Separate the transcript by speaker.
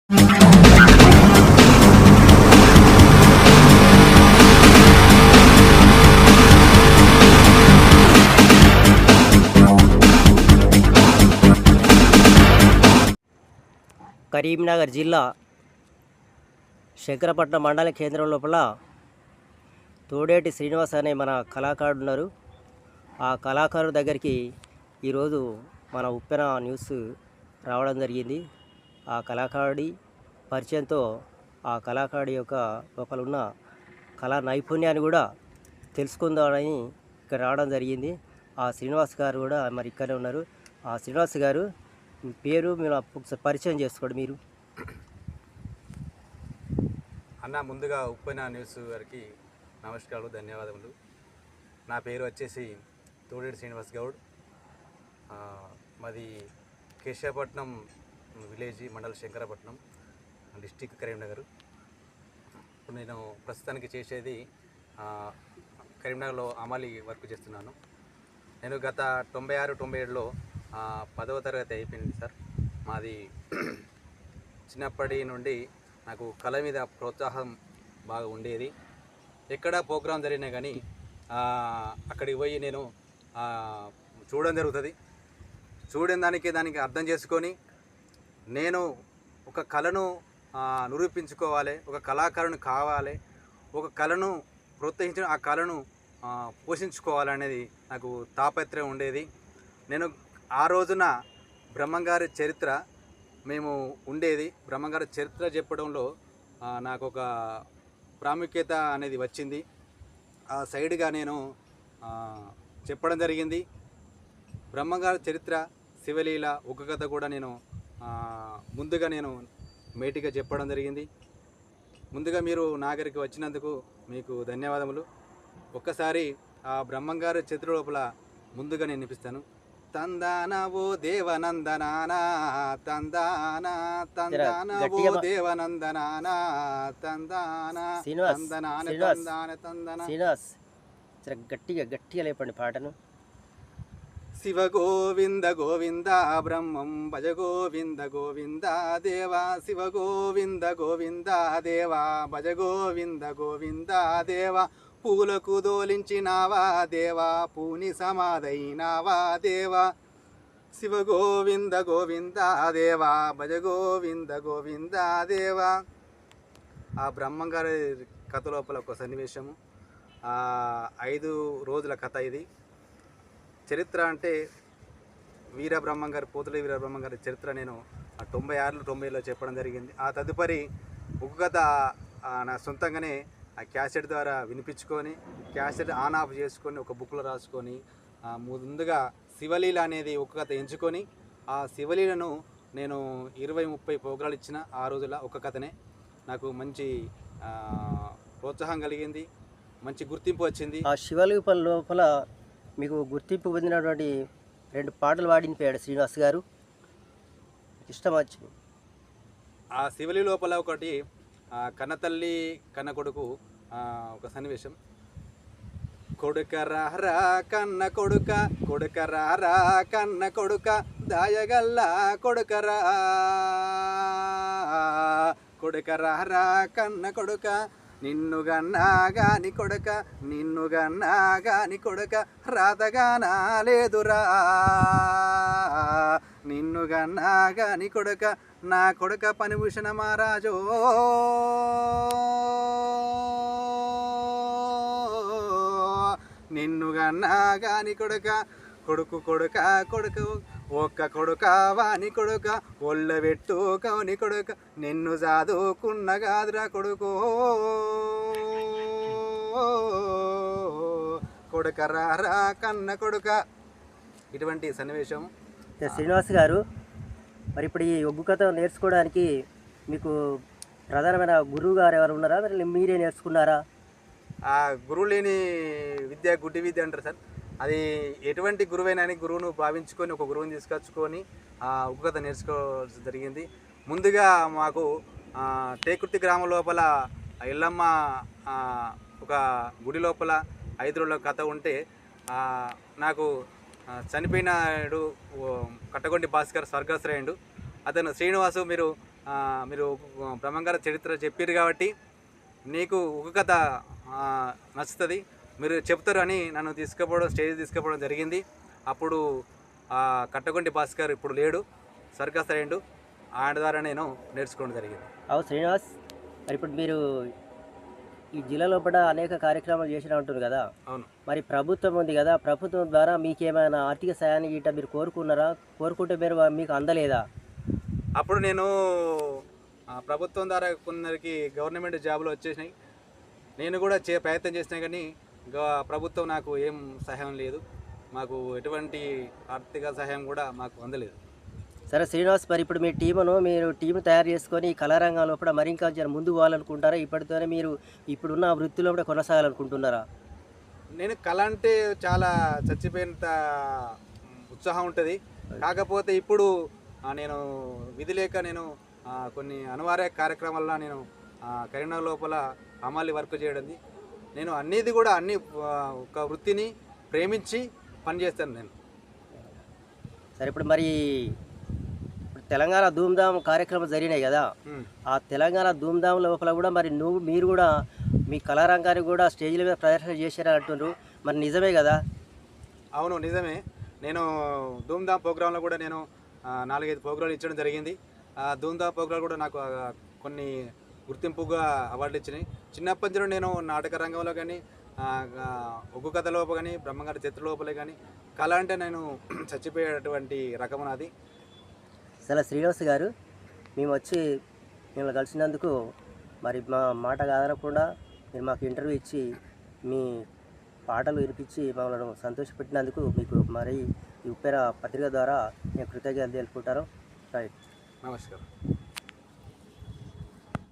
Speaker 1: కరీంనగర్ జిల్లా శంకరపట్నం మండల కేంద్రం లోపల తోడేటి శ్రీనివాస్ అనే మన కళాకారుడు ఉన్నారు. ఆ కళాకారుడు దగ్గరికి ఈరోజు మన ఉప్పెన న్యూస్ రావడం జరిగింది. ఆ కళాకారుడి పరిచయంతో ఆ కళాకారుడి యొక్క లోపల ఉన్న కళా నైపుణ్యాన్ని కూడా తెలుసుకుందామని ఇక్కడ రావడం జరిగింది. ఆ శ్రీనివాస్ గారు కూడా మరి ఇక్కడే ఉన్నారు. ఆ శ్రీనివాస్ గారు మీ పేరు మీరు ఒకసారి పరిచయం చేసుకోండి. మీరు
Speaker 2: అన్న ముందుగా ఉప్పెన న్యూస్ గారికి నమస్కారాలు, ధన్యవాదములు. నా పేరు వచ్చేసి తోడేటి శ్రీనివాస్ గౌడ్. మాది కేశవపట్నం విలేజ్, మండల శంకరపట్నం, డిస్టిక్ కరీంనగర్. ఇప్పుడు నేను ప్రస్తుతానికి చేసేది కరీంనగర్లో అమాలి వర్క్ చేస్తున్నాను. నేను గత 96-97లో 10వ తరగతి అయిపోయింది సార్. మాది చిన్నప్పటి నుండి నాకు కళ మీద ప్రోత్సాహం బాగా ఉండేది. ఎక్కడ ప్రోగ్రాం జరిగినా కానీ అక్కడికి పోయి నేను చూడడం జరుగుతుంది. చూడని దానికి అర్థం చేసుకొని నేను ఒక కళను నిరూపించుకోవాలి, ఒక కళాకారుని కావాలి, ఒక కళను ప్రోత్సహించిన ఆ కళను పోషించుకోవాలనేది నాకు తాపత్రయం ఉండేది. నేను ఆ రోజున బ్రహ్మంగారి చరిత్ర మేము ఉండేది. బ్రహ్మంగారి చరిత్ర చెప్పడంలో నాకు ఒక ప్రాముఖ్యత అనేది వచ్చింది. ఆ సైడ్గా నేను చెప్పడం జరిగింది. బ్రహ్మంగారి చరిత్ర, శివలీల, ఒక కథ కూడా నేను ముందుగా నేను మేటిగా చెప్పడం జరిగింది. ముందుగా మీరు నాగరికి వచ్చినందుకు మీకు ధన్యవాదములు. ఒక్కసారి ఆ బ్రహ్మంగారి చరిత్ర లోపల ముందుగా నేను వినిపిస్తాను. తందాన ఓ దేవనందనానా, తందాన తందాన ఓ దేవనందనానా, తందాన తందనాన తందాన తందన.
Speaker 1: గట్టిగా లేపండి పాటను.
Speaker 2: శివ గోవింద గోవింద బ్రహ్మం భజ గోవింద గోవింద దేవా, శివ గోవింద గోవింద దేవా, భజ గోవింద గోవింద దేవా, పూలకు దోలించినావా దేవా, పూని సమాధైనావా దేవా, శివ గోవింద గోవింద దేవా, భజ గోవింద గోవింద దేవా. ఆ బ్రహ్మంగారి కథ లోపల ఒక సన్నివేశము, 5 రోజుల కథ ఇది. చరిత్ర అంటే వీరబ్రహ్మంగారి, పోతుల వీరబ్రహ్మంగారి చరిత్ర నేను 96-90లో చెప్పడం జరిగింది. ఆ తదుపరి ఒక కథ నా సొంతంగానే ఆ క్యాసెట్ ద్వారా వినిపించుకొని, క్యాసెట్ ఆన్ ఆఫ్ చేసుకొని, ఒక బుక్లో రాసుకొని, ముందుగా శివలీల అనేది ఒక కథ ఎంచుకొని, ఆ శివలీలను నేను 20-30 ప్రోగ్రాలు ఇచ్చిన. ఆ రోజుల ఒక కథనే నాకు మంచి ప్రోత్సాహం కలిగింది, మంచి గుర్తింపు వచ్చింది.
Speaker 1: ఆ శివలీల లోపల మీకు గుర్తింపు పొందినటువంటి 2 పాటలు పాడిపోయాడు శ్రీనివాస్ గారు, ఇష్టం వచ్చింది.
Speaker 2: ఆ శివలి లోపల ఒకటి కన్నతల్లి కన్న కొడుకు ఒక సన్నివేశం. కొడుక రారా కన్న కొడుక, కొడుక రారా కన్న కొడుక, దాయగల్లా కొడుకరా, కొడుక రారా కన్న కొడుక, నిన్ను గన్నా గాని కొడుక, నిన్ను గన్నా గాని కొడుక, రాతగానా లేదురా, నిన్ను గన్నా గాని కొడుక, నా కొడుక పనిభూషణ మహారాజో, నిన్ను గన్నా గాని కొడుక, కొడుకు కొడుక కొడుకు ఒక్క కొడుక వాని కొడుక, ఒళ్ళ పెట్టు కౌని కొడుక, నిన్ను చదువుకున్న కాదురా కొడుకో, కొడుక రారా కన్న కొడుక. ఇటువంటి సన్నివేశం.
Speaker 1: శ్రీనివాస్ గారు, మరి ఇప్పుడు ఈ ఒగ్గు కథ నేర్చుకోవడానికి మీకు ప్రధానమైన గురువు గారు ఎవరు ఉన్నారా, మరి మీరే నేర్చుకున్నారా?
Speaker 2: ఆ గురువు లేని విద్య గుడ్డి విద్య అంటారు సార్. అది ఎటువంటి గురువైనా గురువును భావించుకొని ఒక గురువుని తీసుకొచ్చుకొని ఆ ఒగ్గు కథ నేర్చుకోవాల్సి జరిగింది. ముందుగా మాకు టేకుర్తి గ్రామం లోపల ఎల్లమ్మ ఒక గుడి లోపల 5 రోజుల కథ ఉంటే నాకు చనిపోయినాడు కట్టగొండి భాస్కర్ స్వర్గశ్రేయుడు. అతను శ్రీనివాసు మీరు మీరు బ్రహ్మంగారి చరిత్ర చెప్పారు కాబట్టి నీకు ఒక కథ నచ్చుతుంది, మీరు చెప్తారు అని నన్ను స్టేజ్ తీసుకుపోవడం జరిగింది. అప్పుడు కట్టగొండి భాస్కర్ ఇప్పుడు లేడు, సర్కస్ అయ్యిండు, ఆయన ద్వారా నేను నేర్చుకోవడం జరిగింది.
Speaker 1: అవు శ్రీనివాస్, మరి ఇప్పుడు మీరు ఈ జిల్లా లోపల అనేక కార్యక్రమాలు చేసిన అంటున్నారు కదా.
Speaker 2: అవును.
Speaker 1: మరి ప్రభుత్వం ఉంది కదా, ప్రభుత్వం ద్వారా మీకు ఏమైనా ఆర్థిక సాయాన్ని గిట్ట మీరు కోరుకున్నారా? కోరుకుంటే మీరు మీకు అందలేదా?
Speaker 2: అప్పుడు నేను ప్రభుత్వం ద్వారా కొందరికి గవర్నమెంట్ జాబులు వచ్చేసినాయి, నేను కూడా ప్రయత్నం చేసినా కానీ ప్రభుత్వం నాకు ఏం సహాయం లేదు, మాకు ఎటువంటి ఆర్థిక సహాయం కూడా మాకు అందలేదు.
Speaker 1: సరే శ్రీనివాస్, మరి ఇప్పుడు మీ మీరు టీము తయారు చేసుకొని ఈ కళారంగం లోపల మరి ఇంకా ముందుకు పోవాలనుకుంటారా? ఇప్పటితోనే మీరు ఇప్పుడున్న వృత్తిలో కూడా కొనసాగాలనుకుంటున్నారా?
Speaker 2: నేను కళ అంటే చాలా చచ్చిపోయినంత ఉత్సాహం ఉంటుంది. కాకపోతే ఇప్పుడు నేను విధి లేక నేను కొన్ని అనివార్య కార్యక్రమాల్లో నేను కరీంనగర్ లోపల అమలు వర్క్ చేయడం, నేను అన్నిది కూడా ఒక వృత్తిని ప్రేమించి పనిచేస్తాను నేను.
Speaker 1: సరే, ఇప్పుడు మరి తెలంగాణ ధూమ్ధామ్ కార్యక్రమాలు జరిగినాయి కదా, ఆ తెలంగాణ ధూమ్ధామ్ లోపల కూడా మరి మీరు కూడా మీ కళారంగాన్ని కూడా స్టేజ్ల మీద ప్రదర్శన చేశారని అంటున్నారు, మరి నిజమే కదా?
Speaker 2: అవును, నిజమే. నేను ధూమ్ధామ్ ప్రోగ్రాంలో కూడా నేను 4-5 ప్రోగ్రాంలు ఇచ్చడం జరిగింది. ఆ ధూమ్ధామ్ ప్రోగ్రాంలు కూడా నాకు కొన్ని గుర్తింపుగా అవార్డులు ఇచ్చినాయి. చిన్నప్పటి నుంచి నేను నాటక రంగంలో కానీ, ఒగ్గు కథ లోపల కానీ, బ్రహ్మంగారి చిత్ర లోపలే కానీ కళ అంటే నేను చచ్చిపోయేటువంటి రకం నాది.
Speaker 1: సరే శ్రీనివాస్ గారు, మేము వచ్చి మిమ్మల్ని కలిసినందుకు మరి మా మాట కాదనకుండా మీరు మాకు ఇంటర్వ్యూ ఇచ్చి మీ పాటలు వినిపించి మమ్మల్ని సంతోషపెట్టినందుకు మీకు మరి ఈ ఉప్పెన పత్రిక ద్వారా నేను కృతజ్ఞతలు తెలుపుకుంటాను. రైట్,
Speaker 2: నమస్కారం.